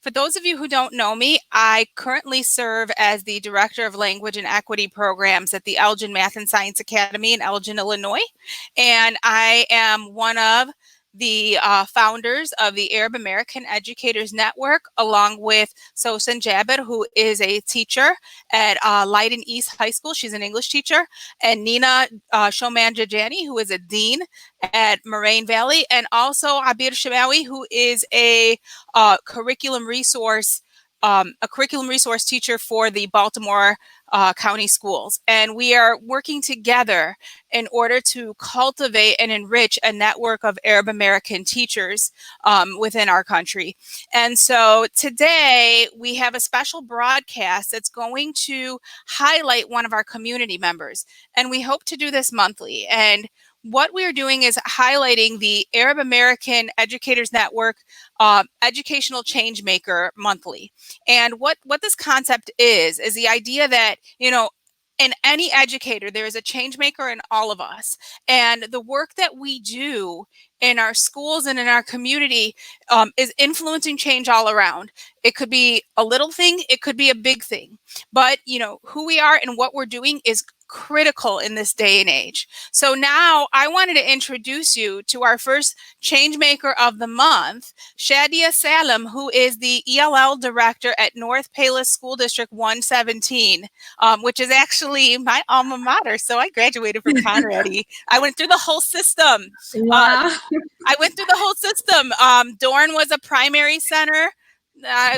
For those of you who don't know me, I currently serve as the Director of Language and Equity Programs at the Elgin Math and Science Academy in Elgin, Illinois. And I am one of the founders of the Arab American Educators Network, along with Sosan Jabir, who is a teacher at Leiden East High School. She's an English teacher. And Nina Shoman Jajani, who is a dean at Moraine Valley. And also Abir Shamawi, who is a curriculum resource teacher for the Baltimore County Schools. And we are working together in order to cultivate and enrich a network of Arab American teachers within our country. And so today we have a special broadcast that's going to highlight one of our community members. And we hope to do this monthly. And what we're doing is highlighting the Arab American Educators Network Educational Changemaker Monthly. And what this concept is the idea that, you know, in any educator, there is a change maker in all of us. And the work that we do in our schools and in our community is influencing change all around. It could be a little thing, it could be a big thing. But, you know, who we are and what we're doing is critical in this day and age. So now I wanted to introduce you to our first change maker of the month, Shadia Salem, who is the ELL director at North Palos School District 117, which is actually my alma mater. So I graduated from Conrady. I went through the whole system. Wow. Dorn was a primary center.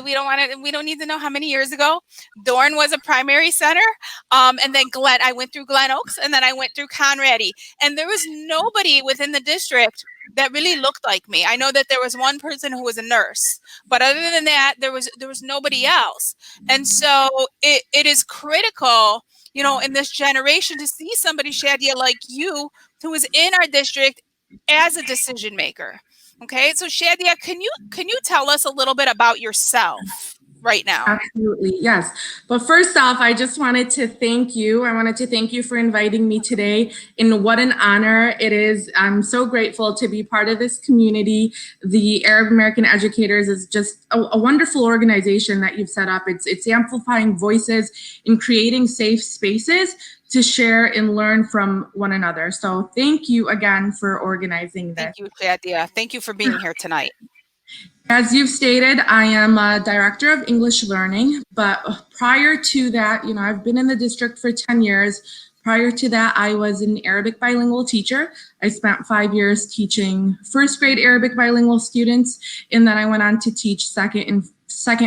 We don't need to know how many years ago. Dorn was a primary center. And then I went through Glen Oaks, and then I went through Conrady. And there was nobody within the district that really looked like me. I know that there was one person who was a nurse, but other than that, there was nobody else. And so it is critical, you know, in this generation to see somebody, Shadia, like you, who is in our district as a decision maker. Okay, so Shadia, can you tell us a little bit about yourself right now? Absolutely, yes. But first off, I just wanted to thank you. I wanted to thank you for inviting me today. And what an honor it is. I'm so grateful to be part of this community. The Arab American Educators is just a wonderful organization that you've set up. It's amplifying voices and creating safe spaces to share and learn from one another. So thank you again for organizing this. Thank you, Shadia. Thank you for being here tonight. As you've stated, I am a director of English learning, but prior to that, you know, I've been in the district for 10 years. Prior to that, I was an Arabic bilingual teacher. I spent 5 years teaching first grade Arabic bilingual students, and then I went on to teach second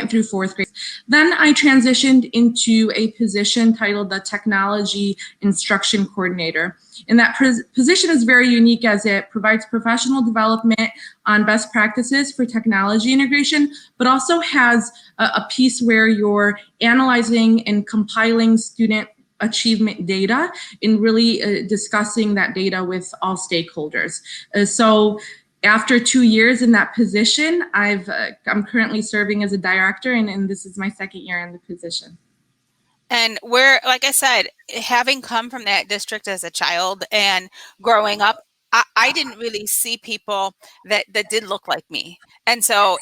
through fourth grade. Then I transitioned into a position titled the Technology Instruction Coordinator. And that position is very unique as it provides professional development on best practices for technology integration, but also has a piece where you're analyzing and compiling student achievement data and really discussing that data with all stakeholders. So after 2 years in that position, I'm currently serving as a director, and this is my second year in the position. And like I said, having come from that district as a child and growing up, I didn't really see people that did look like me. And so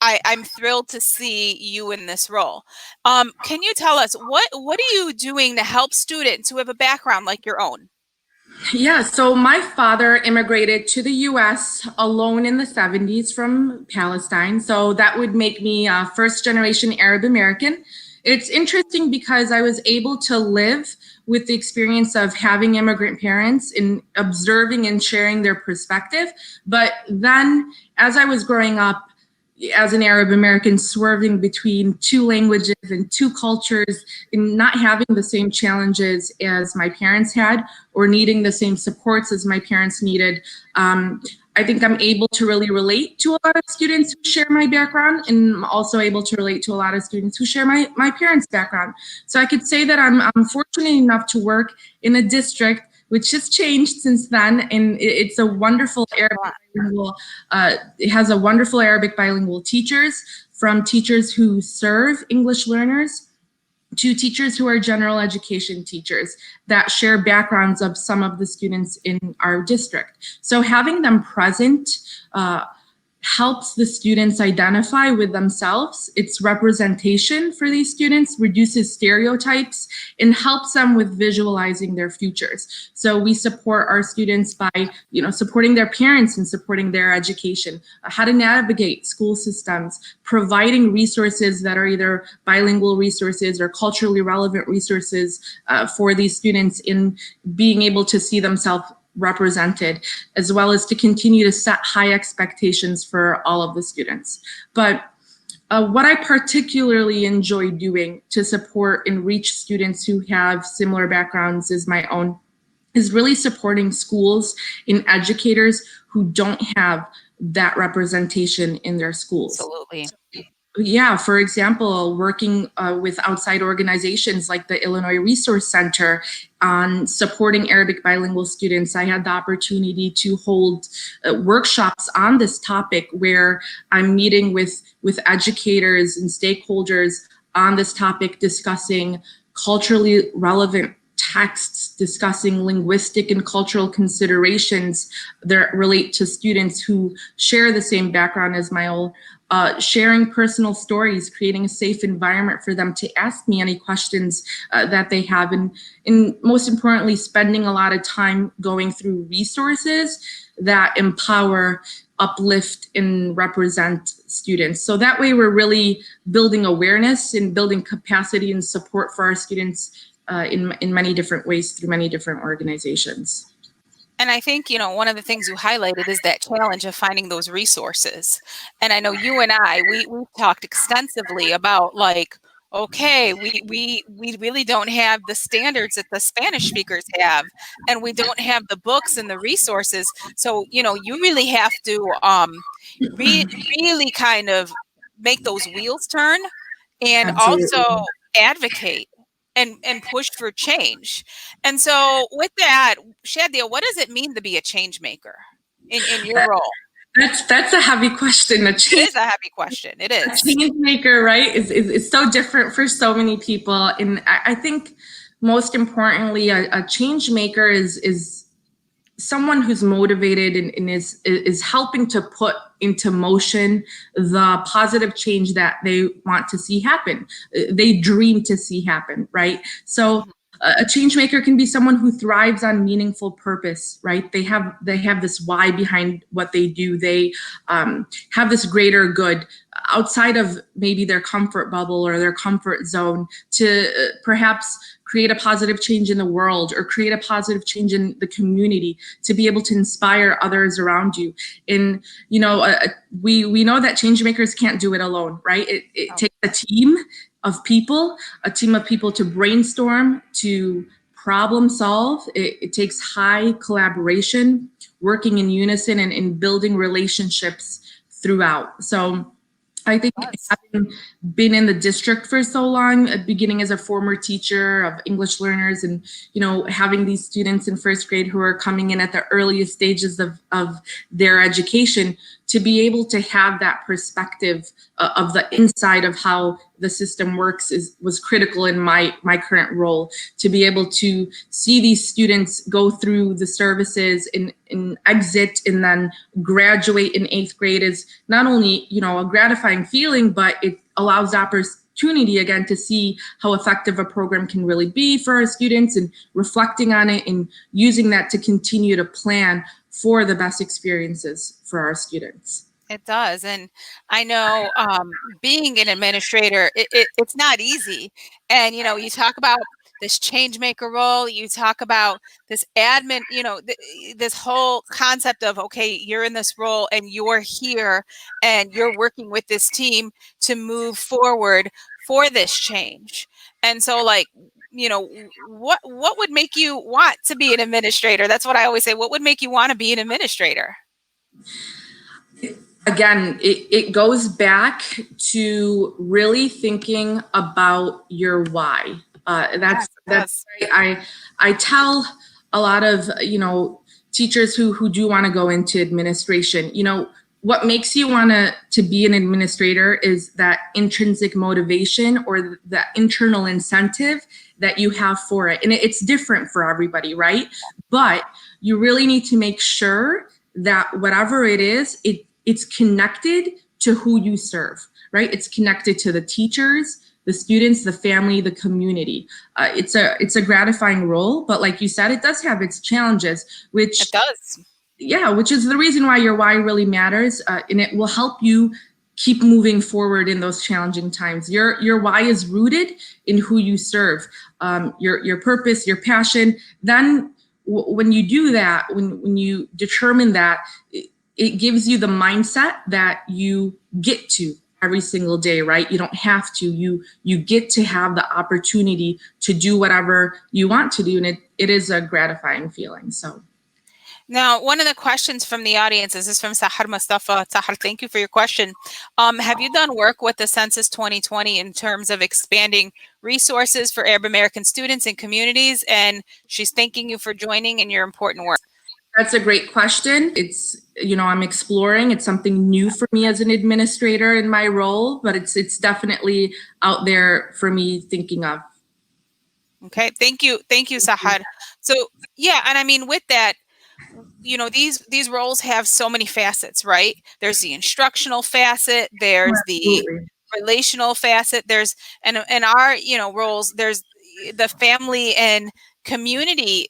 I'm thrilled to see you in this role. Can you tell us, what are you doing to help students who have a background like your own? Yeah, so my father immigrated to the U.S. alone in the 70s from Palestine. So that would make me first generation Arab American. It's interesting because I was able to live with the experience of having immigrant parents and observing and sharing their perspective. But then as I was growing up as an Arab American, swerving between two languages and two cultures and not having the same challenges as my parents had or needing the same supports as my parents needed, I think I'm able to really relate to a lot of students who share my background, and I'm also able to relate to a lot of students who share my parents' background. So I could say that I'm fortunate enough to work in a district which has changed since then, and it's a wonderful Arabic bilingual, it has a wonderful Arabic bilingual teachers, from teachers who serve English learners to teachers who are general education teachers that share backgrounds of some of the students in our district. So having them present, helps the students identify with themselves. It's representation for these students, reduces stereotypes, and helps them with visualizing their futures. So we support our students by, supporting their parents and supporting their education, how to navigate school systems, providing resources that are either bilingual resources or culturally relevant resources for these students in being able to see themselves represented, as well as to continue to set high expectations for all of the students. But what I particularly enjoy doing to support and reach students who have similar backgrounds as my own is really supporting schools and educators who don't have that representation in their schools. Absolutely. Yeah, for example, working with outside organizations like the Illinois Resource Center on supporting Arabic bilingual students, I had the opportunity to hold workshops on this topic where I'm meeting with educators and stakeholders on this topic, discussing culturally relevant texts, discussing linguistic and cultural considerations that relate to students who share the same background as my own. Sharing personal stories, creating a safe environment for them to ask me any questions that they have, and most importantly, spending a lot of time going through resources that empower, uplift, and represent students. So that way we're really building awareness and building capacity and support for our students in many different ways through many different organizations. And I think, one of the things you highlighted is that challenge of finding those resources. And I know you and I, we've talked extensively about like, okay, we really don't have the standards that the Spanish speakers have, and we don't have the books and the resources. So, you really have to really kind of make those wheels turn, and Absolutely. also advocate and push for change. And so with that, Shadia, what does it mean to be a change maker in your role? That's a heavy question. It is a heavy question. It A is. change maker, right, is so different for so many people. And I think most importantly, a change maker is someone who's motivated and is helping to put into motion the positive change that they want to see happen. They dream to see happen, right? So a change maker can be someone who thrives on meaningful purpose, right? They have this why behind what they do. They have this greater good outside of maybe their comfort bubble or their comfort zone to perhaps create a positive change in the world or create a positive change in the community, to be able to inspire others around you. And we know that change makers can't do it alone, right? It takes a team of people to brainstorm, to problem solve. It takes high collaboration, working in unison, and in building relationships throughout. So I think having been in the district for so long, beginning as a former teacher of English learners, and having these students in first grade who are coming in at the earliest stages of their education, to be able to have that perspective of the inside of how the system works was critical in my current role. To be able to see these students go through the services and exit and then graduate in 8th grade is not only a gratifying feeling, but it allows opportunity again to see how effective a program can really be for our students, and reflecting on it and using that to continue to plan for the best experiences for our students. It does. And I know being an administrator, it's not easy. And, you talk about this change maker role, you talk about this admin, this whole concept of, okay, you're in this role and you're here and you're working with this team to move forward for this change. And so like, what would make you want to be an administrator? That's what I always say. What would make you want to be an administrator? Again, it goes back to really thinking about your why. That's I tell a lot of teachers who do want to go into administration. What makes you want to be an administrator is that intrinsic motivation or that internal incentive that you have for it, and it's different for everybody, right? But you really need to make sure that whatever it is, it's connected to who you serve, right? It's connected to the teachers, the students, the family, the community. It's a gratifying role, but like you said, it does have its challenges, which It does. Yeah, which is the reason why your why really matters, and it will help you keep moving forward in those challenging times. Your why is rooted in who you serve, your purpose, your passion. Then when you do that, when you determine that, it gives you the mindset that you get to every single day, right? You don't have to. You get to have the opportunity to do whatever you want to do, and it is a gratifying feeling. So. Now, one of the questions from the audience, this is from Sahar Mustafa. Sahar, thank you for your question. Have you done work with the Census 2020 in terms of expanding resources for Arab American students and communities? And she's thanking you for joining in your important work. That's a great question. It's, I'm exploring. It's something new for me as an administrator in my role, but it's definitely out there for me thinking of. Okay, thank you, Sahar. So yeah, and I mean with that, these roles have so many facets, right? There's the instructional facet, there's the Absolutely. relational facet, there's and our roles, there's the family and community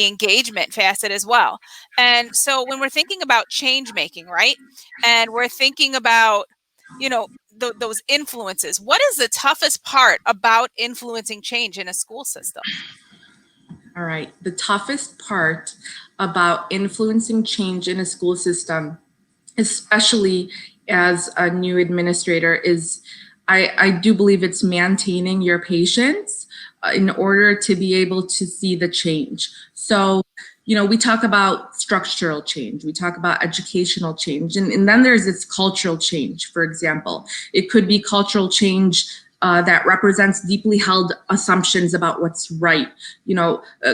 engagement facet as well. And so when we're thinking about change making, right, and we're thinking about those influences, what is the toughest part about influencing change in a school system? All right. The toughest part about influencing change in a school system, especially as a new administrator, is I do believe it's maintaining your patience in order to be able to see the change. So, we talk about structural change, we talk about educational change, and then there's this cultural change, for example. It could be cultural change that represents deeply held assumptions about what's right.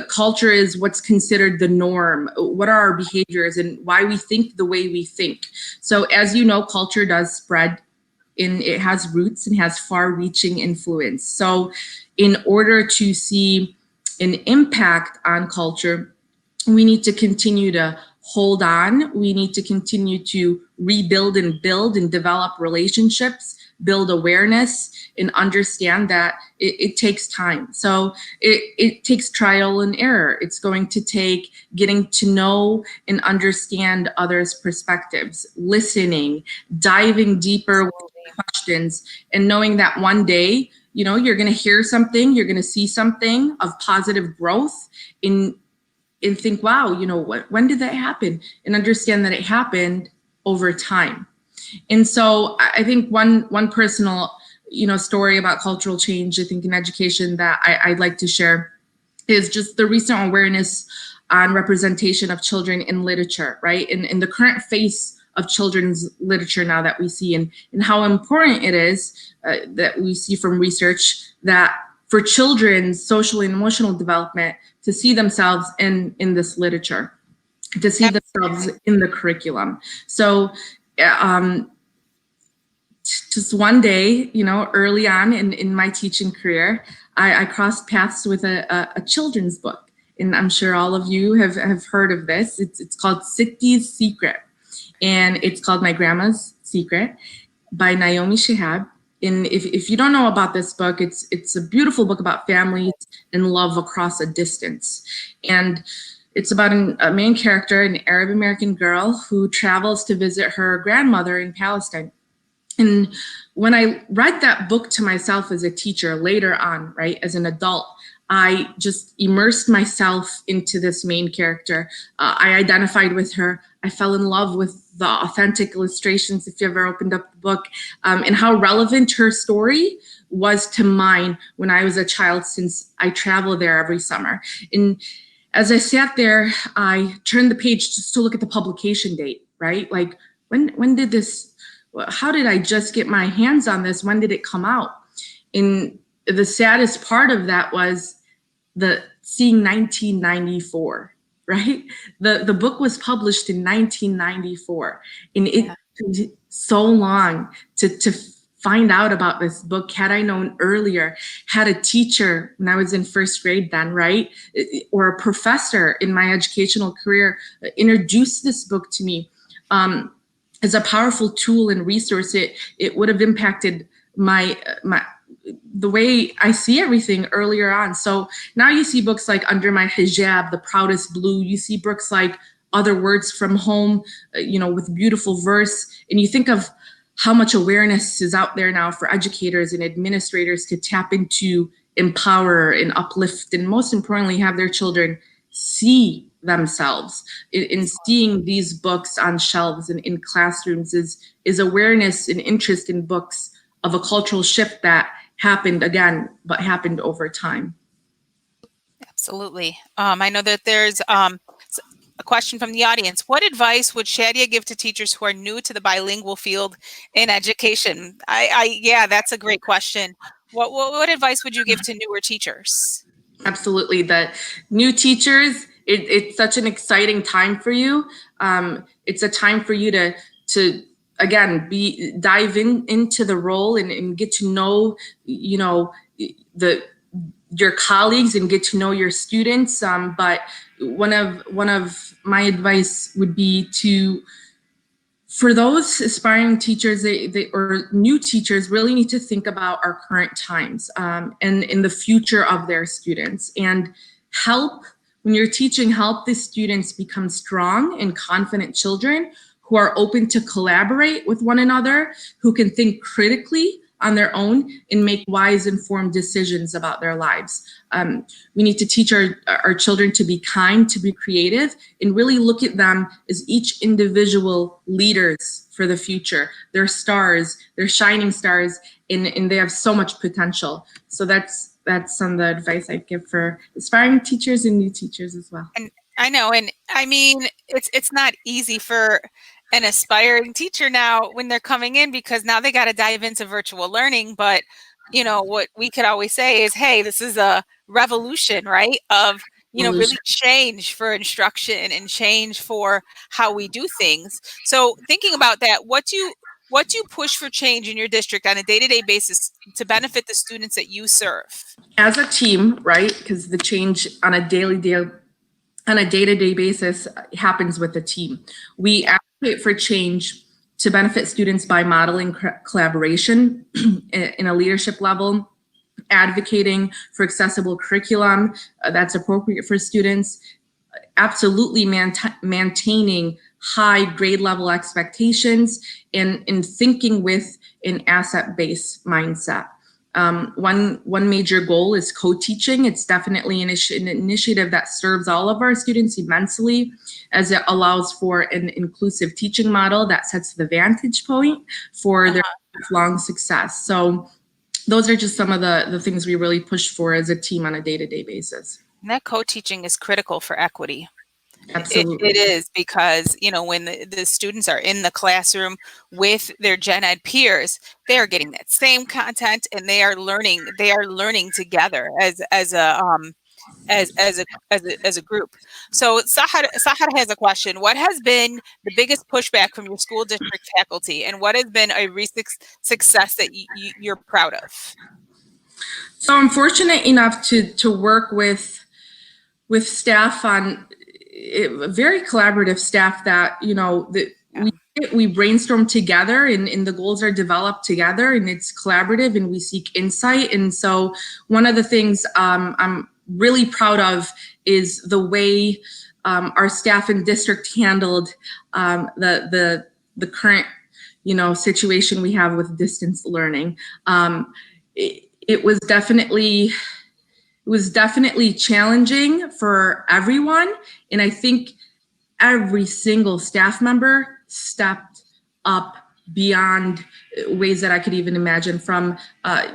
Culture is what's considered the norm. What are our behaviors and why we think the way we think? So as you know, culture does spread it has roots and has far-reaching influence. So in order to see an impact on culture, we need to continue to hold on. We need to continue to rebuild and build and develop relationships, build awareness, and understand that it takes time. So it takes trial and error. It's going to take getting to know and understand others' perspectives, listening, diving deeper with questions, and knowing that one day, you're going to hear something, you're going to see something of positive growth and think, wow, when did that happen? And understand that it happened over time. And so I think one personal, story about cultural change, I think in education that I'd like to share is just the recent awareness on representation of children in literature, right? In the current face of children's literature now that we see, and how important it is that we see from research that for children's social and emotional development to see themselves in this literature, to see themselves in the curriculum. So just one day, early on in my teaching career, I crossed paths with a children's book. And I'm sure all of you have heard of this. It's called Sitti's Secret. And it's called My Grandma's Secret by Naomi Shihab. And if you don't know about this book, it's a beautiful book about families and love across a distance. And it's about a main character, an Arab American girl who travels to visit her grandmother in Palestine. And when I read that book to myself as a teacher later on, right, as an adult, I just immersed myself into this main character. I identified with her. I fell in love with the authentic illustrations, if you ever opened up the book, and how relevant her story was to mine when I was a child, since I travel there every summer. And as I sat there, I turned the page just to look at the publication date, right? Like, when did this, how did I just get my hands on this? When did it come out? And the saddest part of that was seeing 1994, right? The book was published in 1994, and it took so long to find out about this book. Had I known earlier, had a teacher when I was in first grade then, right? Or a professor in my educational career introduced this book to me, is a powerful tool and resource. It would have impacted my the way I see everything earlier on. So now you see books like Under My Hijab, The Proudest Blue. You see books like Other Words from Home, with beautiful verse. And you think of how much awareness is out there now for educators and administrators to tap into, empower and uplift, and most importantly, have their children see themselves in seeing these books on shelves and in classrooms is awareness and interest in books of a cultural shift that happened again, but happened over time. Absolutely. I know that there's a question from the audience. What advice would Shadia give to teachers who are new to the bilingual field in education? Yeah, that's a great question. What advice would you give to newer teachers? Absolutely. The new teachers, it's such an exciting time for you. It's a time for you to again dive into the role and get to know, your colleagues and get to know your students. But one of my advice would be to, for those aspiring teachers or new teachers, really need to think about our current times, and in the future of their students, and when you're teaching, help the students become strong and confident children who are open to collaborate with one another, who can think critically on their own and make wise, informed decisions about their lives. We need to teach our children to be kind, to be creative, and really look at them as each individual leaders for the future. They're stars, they're shining stars, and they have so much potential. So that's some of the advice I'd give for aspiring teachers and new teachers as well. And I know, and I mean, it's not easy for an aspiring teacher now when they're coming in, because now they got to dive into virtual learning. But what we could always say is, hey, this is a revolution, right? Of really change for instruction and change for how we do things. So thinking about that, what do you push for change in your district on a day-to-day basis to benefit the students that you serve? As a team, right? Because the change on a day-to-day basis happens with the team. We advocate for change to benefit students by modeling collaboration in a leadership level, advocating for accessible curriculum that's appropriate for students, absolutely maintaining high grade level expectations, and in thinking with an asset-based mindset. One major goal is co-teaching. It's definitely an initiative that serves all of our students immensely, as it allows for an inclusive teaching model that sets the vantage point for their lifelong success. So those are just some of the things we really push for as a team on a day-to-day basis. And that co-teaching is critical for equity. Absolutely. It is, because when the students are in the classroom with their gen ed peers, they are getting that same content, and they are learning together as a group. So Sahar has a question. What has been the biggest pushback from your school district faculty, and what has been a recent success that you're proud of? So I'm fortunate enough to work with staff on very collaborative staff that we brainstorm together, and the goals are developed together, and it's collaborative, and we seek insight. And so one of the things I'm really proud of is the way our staff and district handled the current situation we have with distance learning. It was definitely challenging for everyone. And I think every single staff member stepped up beyond ways that I could even imagine, from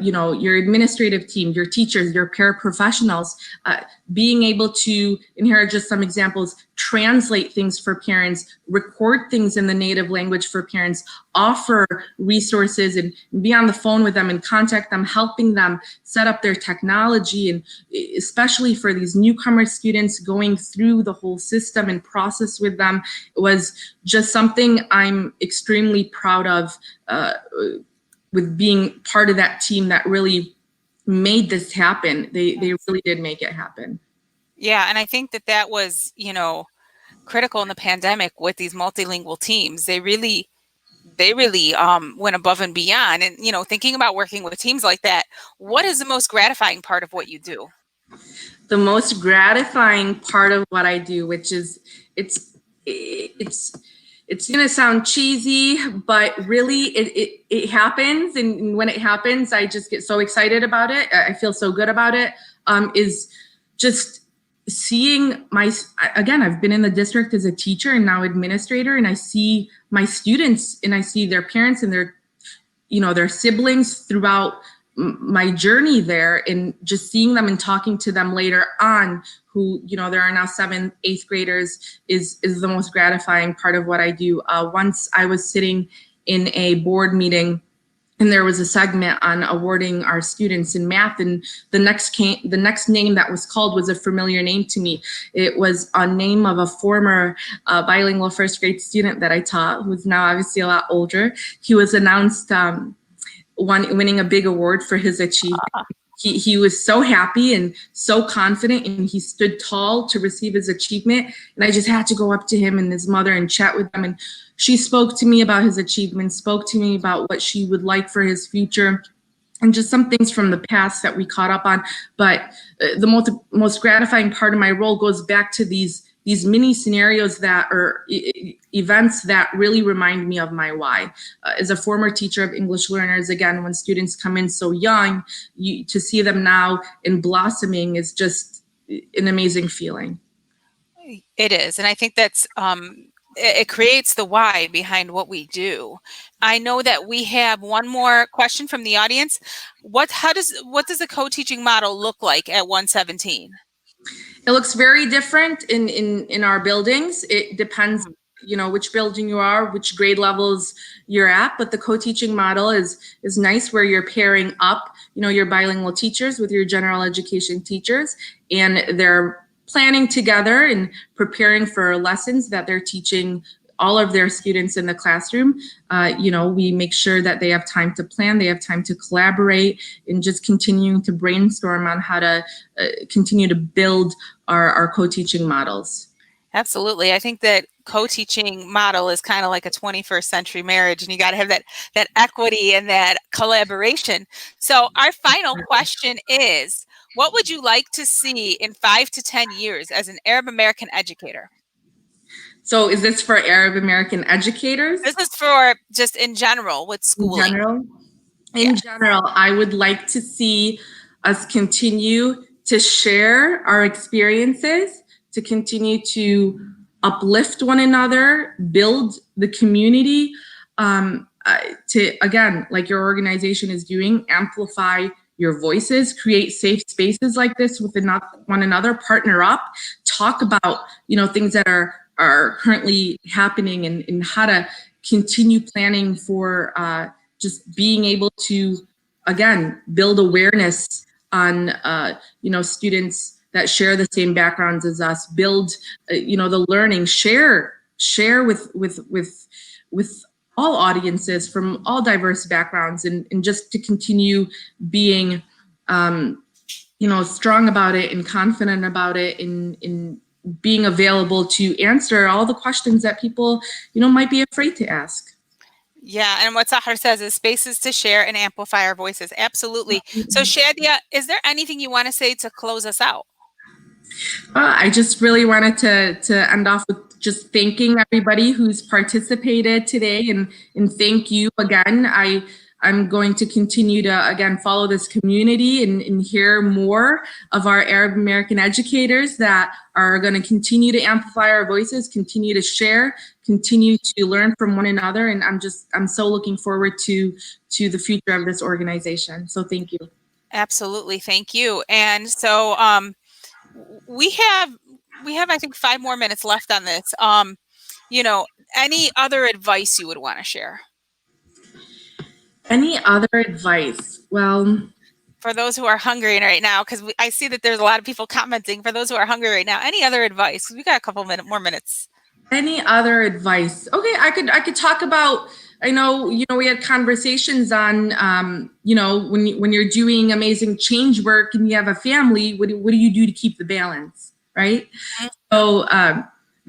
your administrative team, your teachers, your paraprofessionals, being able to, and here are just some examples, translate things for parents, record things in the native language for parents, offer resources, and be on the phone with them and contact them, helping them set up their technology. And especially for these newcomer students, going through the whole system and process with them was just something I'm extremely proud of, with being part of that team that really made this happen. They really did make it happen. Yeah, and I think that was, critical in the pandemic with these multilingual teams. They really they really went above and beyond. And, you know, thinking about working with teams like that, what is the most gratifying part of what you do? The most gratifying part of what I do, which is it's gonna sound cheesy, but really it happens, and when it happens, I just get so excited about it. I feel so good about it. Is just seeing again, I've been in the district as a teacher and now administrator, and I see my students and I see their parents and their siblings throughout my journey there, and just seeing them and talking to them later on, who, there are now 7th, 8th graders, is the most gratifying part of what I do. Once I was sitting in a board meeting, and there was a segment on awarding our students in math, and the next name that was called was a familiar name to me. It was a name of a former bilingual first grade student that I taught, who's now obviously a lot older. He was announced winning a big award for his achievement. He was so happy and so confident, and he stood tall to receive his achievement. And I just had to go up to him and his mother and chat with them. And she spoke to me about his achievements, spoke to me about what she would like for his future, and just some things from the past that we caught up on. But the most gratifying part of my role goes back to these mini scenarios that are events that really remind me of my why. As a former teacher of English learners, again, when students come in so young, to see them now in blossoming is just an amazing feeling. It is. And I think that's, it creates the why behind what we do. I know that we have one more question from the audience. What does the co-teaching model look like at 117? It looks very different in our buildings. It depends, which building you are, which grade levels you're at. But the co-teaching model is nice, where you're pairing up, your bilingual teachers with your general education teachers, and they're planning together and preparing for lessons that they're teaching all of their students in the classroom. We make sure that they have time to plan, they have time to collaborate, and just continuing to brainstorm on how to continue to build our co-teaching models. Absolutely. I think that co-teaching model is kind of like a 21st century marriage, and you got to have that equity and that collaboration. So our final question is, what would you like to see in 5 to 10 years as an Arab American educator? So is this for Arab American educators? This is for just in general with schooling. In general, I would like to see us continue to share our experiences, to continue to uplift one another, build the community, to, again, like your organization is doing, amplify your voices, create safe spaces like this with one another, partner up, talk about, things that are currently happening, and how to continue planning for just being able to, again, build awareness on, students that share the same backgrounds as us, build, the learning, share with all audiences from all diverse backgrounds, and just to continue being, strong about it and confident about it, in being available to answer all the questions that people, might be afraid to ask. Yeah, and what Sahar says is spaces to share and amplify our voices. Absolutely. So Shadia, is there anything you want to say to close us out? I just really wanted to end off with just thanking everybody who's participated today, and thank you again. I'm going to continue to, again, follow this community and hear more of our Arab American educators that are going to continue to amplify our voices, continue to share, continue to learn from one another. And I'm so looking forward to the future of this organization. So thank you. Absolutely. Thank you. And so we have, I think, 5 more minutes left on this. Any other advice you would want to share? Any other advice? Well, for those who are hungry right now, because I see that there's a lot of people commenting. For those who are hungry right now, any other advice? We got a couple more minutes. Any other advice? Okay, I could talk about. I know, we had conversations on, when you're doing amazing change work and you have a family, what do you do to keep the balance, right? Mm-hmm. So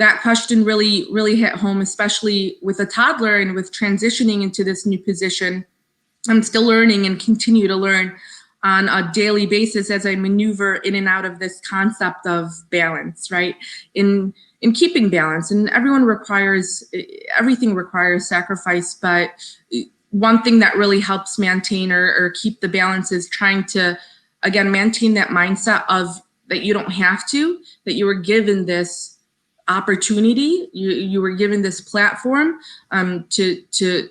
that question really hit home, especially with a toddler and with transitioning into this new position. I'm still learning and continue to learn on a daily basis as I maneuver in and out of this concept of balance, right? In keeping balance, and everything requires sacrifice, but one thing that really helps maintain or keep the balance is trying to, again, maintain that mindset of that you don't have to, that you were given this opportunity, you were given this platform to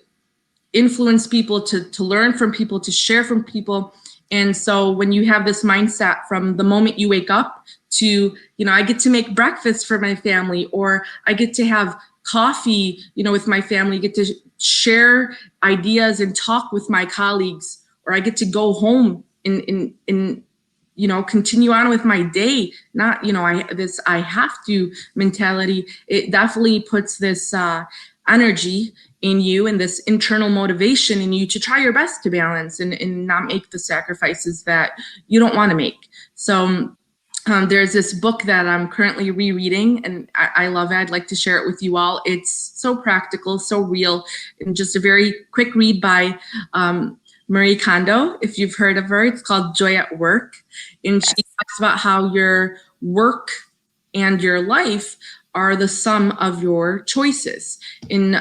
influence people, to learn from people, to share from people. And so when you have this mindset from the moment you wake up to, I get to make breakfast for my family, or I get to have coffee, with my family, get to share ideas and talk with my colleagues, or I get to go home and continue on with my day, not, I have to mentality. It definitely puts this energy in you and this internal motivation in you to try your best to balance and not make the sacrifices that you don't want to make. So there's this book that I'm currently rereading, and I love it. I'd like to share it with you all. It's so practical, so real, and just a very quick read by Marie Kondo, if you've heard of her. It's called Joy at Work. And she talks about how your work and your life are the sum of your choices. In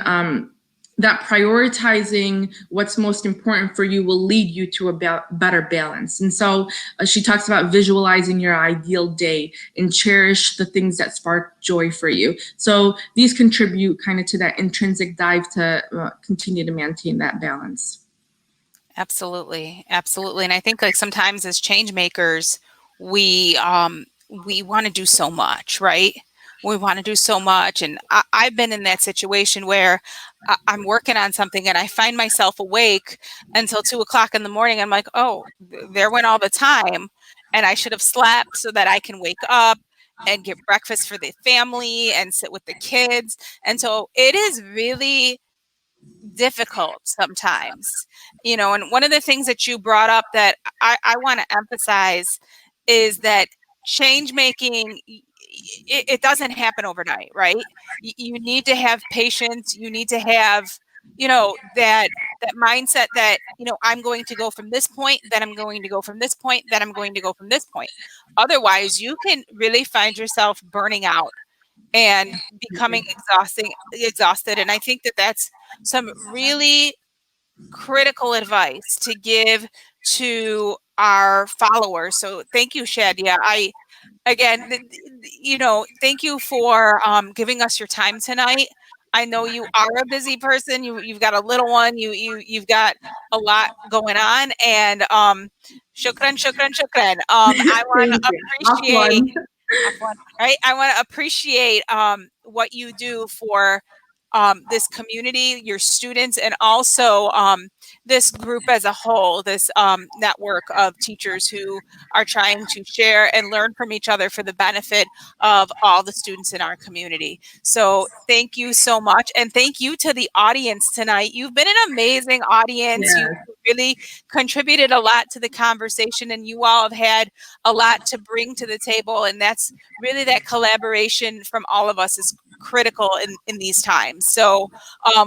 that prioritizing what's most important for you will lead you to a better balance. And so she talks about visualizing your ideal day and cherish the things that spark joy for you. So these contribute kind of to that intrinsic drive to continue to maintain that balance. Absolutely. Absolutely. And I think like sometimes as change makers, we want to do so much, right? We want to do so much. And I've been in that situation where I'm working on something and I find myself awake until 2:00 in the morning. I'm like, oh, there went all the time. And I should have slept so that I can wake up and get breakfast for the family and sit with the kids. And so it is really difficult sometimes, and one of the things that you brought up that I want to emphasize is that change making, it doesn't happen overnight, right? You need to have patience. You need to have, that mindset that, I'm going to go from this point, then I'm going to go from this point, then I'm going to go from this point. Otherwise, you can really find yourself burning out and becoming exhausted. And I think that that's some really critical advice to give to our followers. So thank you, Shadia. Again, thank you for giving us your time tonight. I know you are a busy person. You've got a little one. You've got a lot going on, and shukran, shukran, shukran. I want to appreciate. Right? I want to appreciate what you do for this community, your students, and also this group as a whole, this network of teachers who are trying to share and learn from each other for the benefit of all the students in our community. So thank you so much. And thank you to the audience tonight. You've been an amazing audience. Yes. You really contributed a lot to the conversation, and you all have had a lot to bring to the table. And that's really that collaboration from all of us is critical in these times. So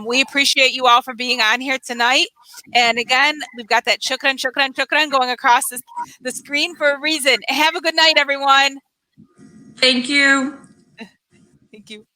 we appreciate you all for being on here tonight. And again, we've got that shukran, shukran, shukran going across the screen for a reason. Have a good night, everyone. Thank you. Thank you.